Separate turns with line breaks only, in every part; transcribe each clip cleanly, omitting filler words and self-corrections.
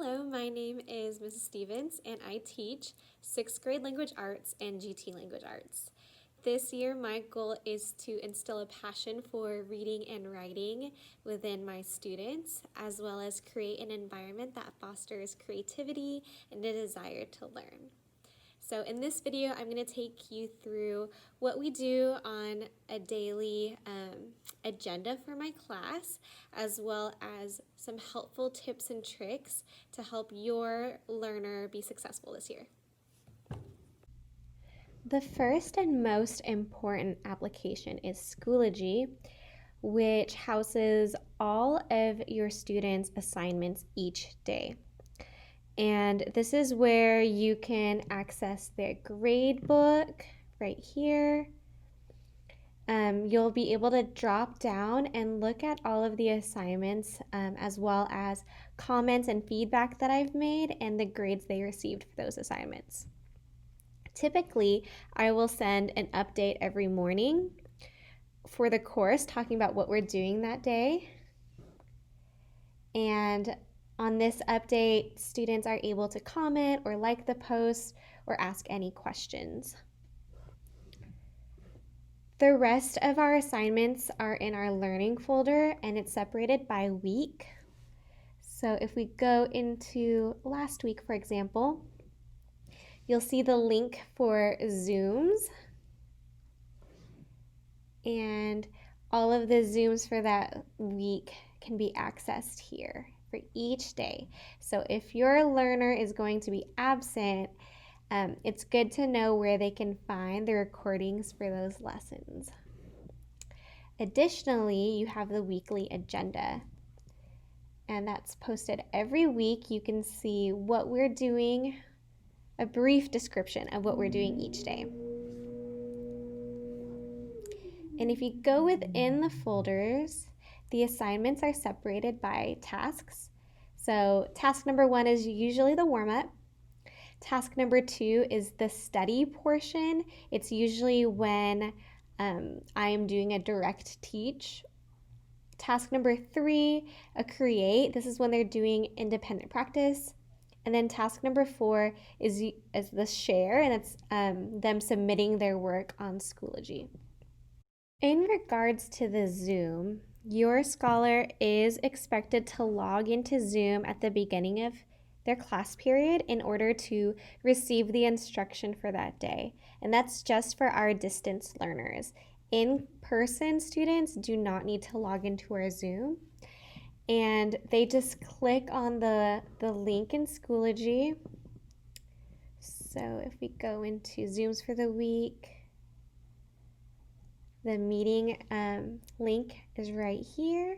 Hello, my name is Mrs. Stevens and I teach 6th grade language arts and GT language arts. This year my goal is to instill a passion for reading and writing within my students, as well as create an environment that fosters creativity and a desire to learn. So in this video, I'm going to take you through what we do on a daily agenda for my class, as well as some helpful tips and tricks to help your learner be successful this year. The first and most important application is Schoology, which houses all of your students' assignments each day. And this is where you can access their grade book right here. You'll be able to drop down and look at all of the assignments, as well as comments and feedback that I've made and the grades they received for those assignments. Typically, I will send an update every morning for the course talking about what we're doing that day. And on this update, students are able to comment or like the post or ask any questions. The rest of our assignments are in our learning folder and it's separated by week. So if we go into last week, for example, you'll see the link for Zooms, and all of the Zooms for that week can be accessed here for each day. So if your learner is going to be absent, it's good to know where they can find the recordings for those lessons. Additionally, you have the weekly agenda, and that's posted every week. You can see what we're doing, a brief description of what we're doing each day. And if you go within the folders, the assignments are separated by tasks. So task number 1 is usually the warm-up. Task number 2 is the study portion. It's usually when I am doing a direct teach. Task number 3, a create. This is when they're doing independent practice. And then task number 4 is the share, and it's them submitting their work on Schoology. In regards to the Zoom, your scholar is expected to log into Zoom at the beginning of their class period in order to receive the instruction for that day. And that's just for our distance learners. In-person students do not need to log into our Zoom. And they just click on the link in Schoology. So if we go into Zooms for the week, the meeting link is right here.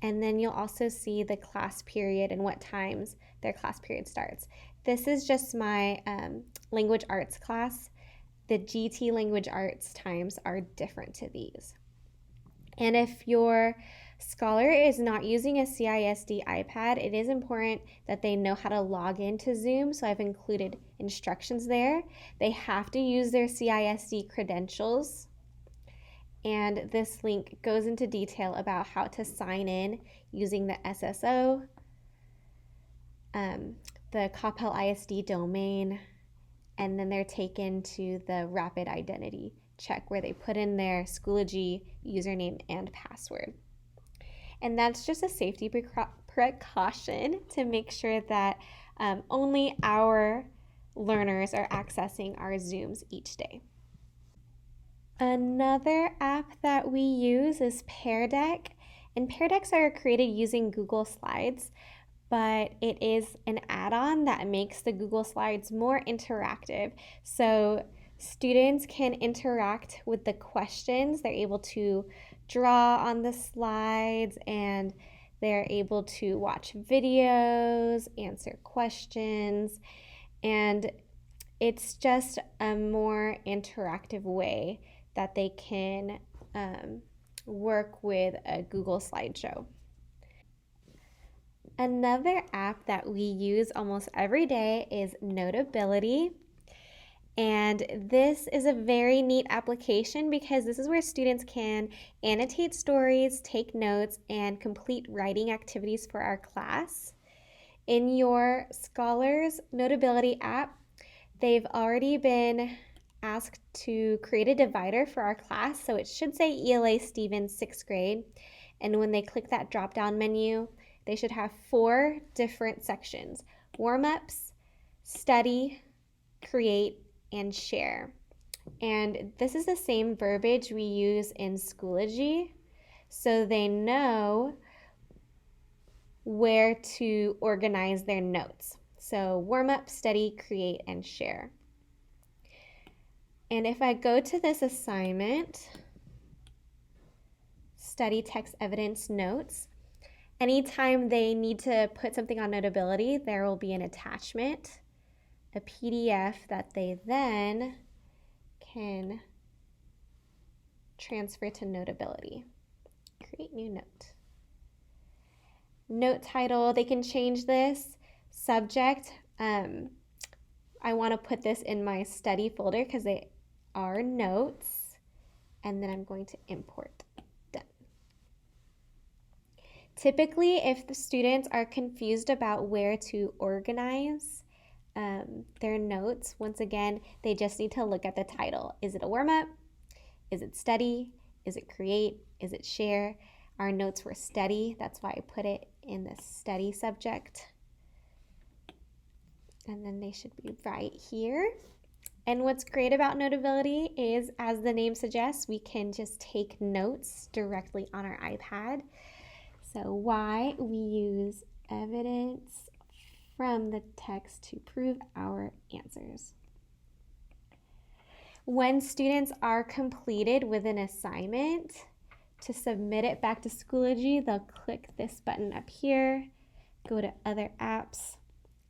And then you'll also see the class period and what times their class period starts. This is just my language arts class. The GT language arts times are different to these. And if your scholar is not using a CISD iPad, it is important that they know how to log into Zoom. So I've included instructions there. They have to use their CISD credentials. And this link goes into detail about how to sign in using the SSO, the Coppell ISD domain, and then they're taken to the rapid identity check where they put in their Schoology username and password. And that's just a safety precaution to make sure that only our learners are accessing our Zooms each day. Another app that we use is Pear Deck, and Pear Decks are created using Google Slides, but it is an add-on that makes the Google Slides more interactive. So students can interact with the questions. They're able to draw on the slides, and they're able to watch videos, answer questions, and it's just a more interactive way that they can work with a Google slideshow. Another app that we use almost every day is Notability. And this is a very neat application because this is where students can annotate stories, take notes, and complete writing activities for our class. In your Scholars Notability app, they've already been asked to create a divider for our class, so it should say ELA Stevens 6th grade, and when they click that drop-down menu, they should have 4 different sections: warm-ups, study, create, and share. And this is the same verbiage we use in Schoology, so they know where to organize their notes. So warm up, study, create, and share. And if I go to this assignment, study text evidence notes, anytime they need to put something on Notability, there will be an attachment, a PDF that they then can transfer to Notability. Create new note. Note title, they can change this. Subject, I want to put this in my study folder because they are notes, and then I'm going to import. Done. Typically, if the students are confused about where to organize their notes, once again, they just need to look at the title. Is it a warm-up? Is it study? Is it create? Is it share? Our notes were study, that's why I put it in the study subject. And then they should be right here. And what's great about Notability is, as the name suggests, we can just take notes directly on our iPad. So why we use evidence from the text to prove our answers. When students are completed with an assignment, to submit it back to Schoology, they'll click this button up here, go to Other Apps,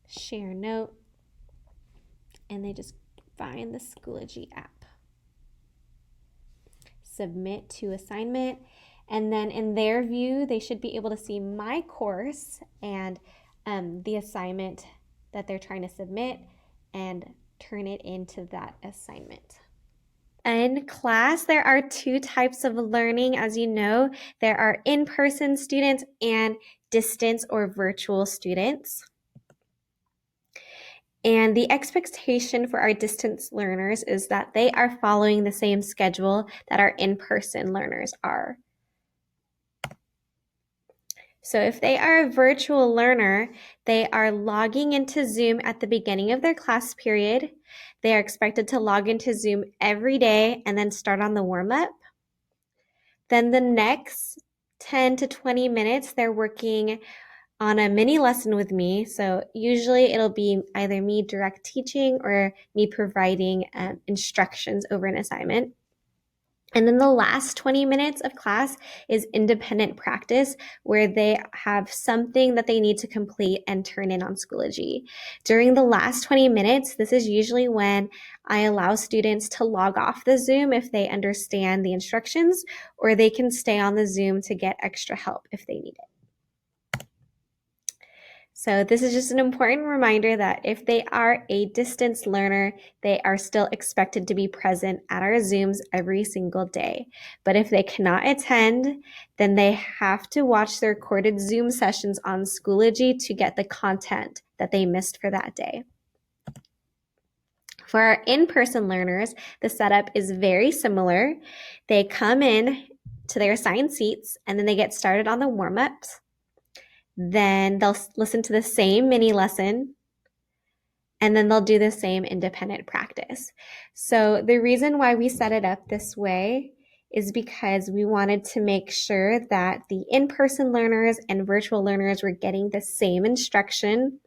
Share Note, and they just find the Schoology app. Submit to assignment, and then in their view, they should be able to see my course and the assignment that they're trying to submit and turn it into that assignment. In class, there are 2 types of learning, as you know. There are in-person students and distance or virtual students. And the expectation for our distance learners is that they are following the same schedule that our in-person learners are. So if they are a virtual learner, they are logging into Zoom at the beginning of their class period. They are expected to log into Zoom every day and then start on the warm-up. Then the next 10 to 20 minutes, they're working on a mini lesson with me. So usually it'll be either me direct teaching or me providing instructions over an assignment. And then the last 20 minutes of class is independent practice, where they have something that they need to complete and turn in on Schoology. During the last 20 minutes, this is usually when I allow students to log off the Zoom if they understand the instructions, or they can stay on the Zoom to get extra help if they need it. So this is just an important reminder that if they are a distance learner, they are still expected to be present at our Zooms every single day. But if they cannot attend, then they have to watch the recorded Zoom sessions on Schoology to get the content that they missed for that day. For our in-person learners, the setup is very similar. They come in to their assigned seats and then they get started on the warm-ups. Then they'll listen to the same mini lesson, and then they'll do the same independent practice. So the reason why we set it up this way is because we wanted to make sure that the in-person learners and virtual learners were getting the same instruction.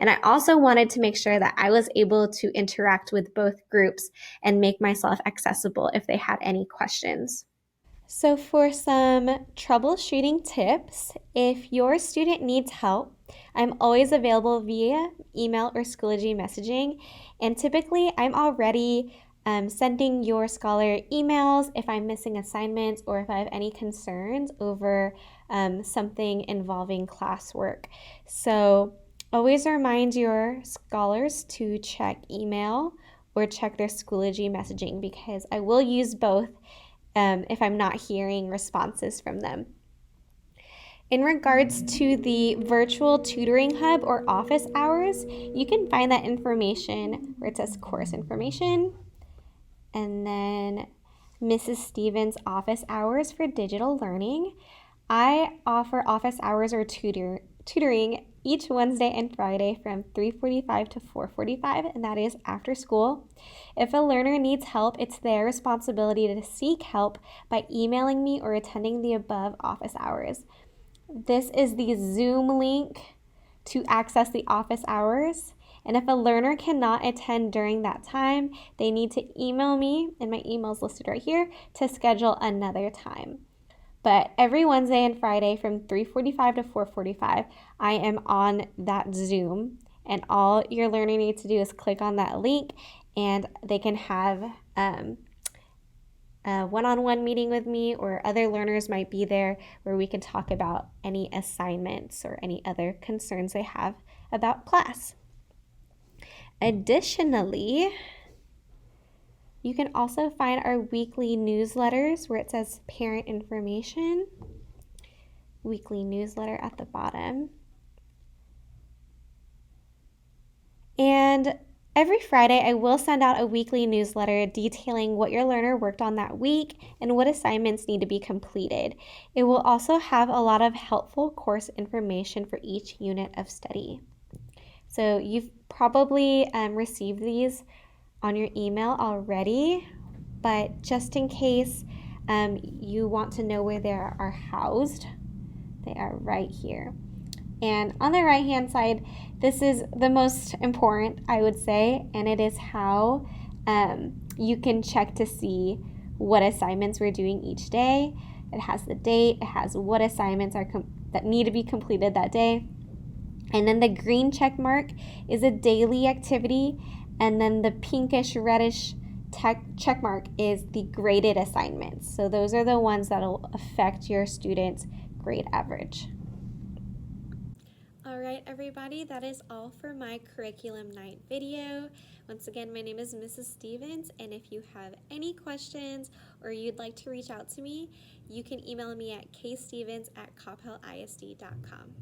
And I also wanted to make sure that I was able to interact with both groups and make myself accessible if they had any questions. So for some troubleshooting tips, if your student needs help, I'm always available via email or Schoology messaging. And typically I'm already sending your scholar emails if I'm missing assignments or if I have any concerns over something involving classwork. So always remind your scholars to check email or check their Schoology messaging, because I will use both if I'm not hearing responses from them. In regards to the virtual tutoring hub or office hours, you can find that information where it says course information and then Mrs. Stevens office hours for digital learning. I offer office hours or tutoring each Wednesday and Friday from 3:45 to 4:45, and that is after school. If a learner needs help, it's their responsibility to seek help by emailing me or attending the above office hours. This is the Zoom link to access the office hours. And if a learner cannot attend during that time, they need to email me, and my email is listed right here, to schedule another time. But every Wednesday and Friday from 3:45 to 4:45, I am on that Zoom, and all your learner needs to do is click on that link, and they can have a one-on-one meeting with me, or other learners might be there where we can talk about any assignments or any other concerns they have about class. Additionally, you can also find our weekly newsletters where it says parent information, weekly newsletter at the bottom. And every Friday, I will send out a weekly newsletter detailing what your learner worked on that week and what assignments need to be completed. It will also have a lot of helpful course information for each unit of study. So you've probably received these on your email already, but just in case you want to know where they are housed, they are right here. And on the right hand side, this is the most important, I would say, and it is how you can check to see what assignments we're doing each day. It has the date, it has what assignments are that need to be completed that day. And then the green check mark is a daily activity, and then the pinkish reddish check mark is the graded assignments. So those are the ones that will affect your student's grade average. All right, everybody, that is all for my curriculum night video. Once again, my name is Mrs. Stevens, and if you have any questions or you'd like to reach out to me, you can email me at kstevens@coppellisd.com.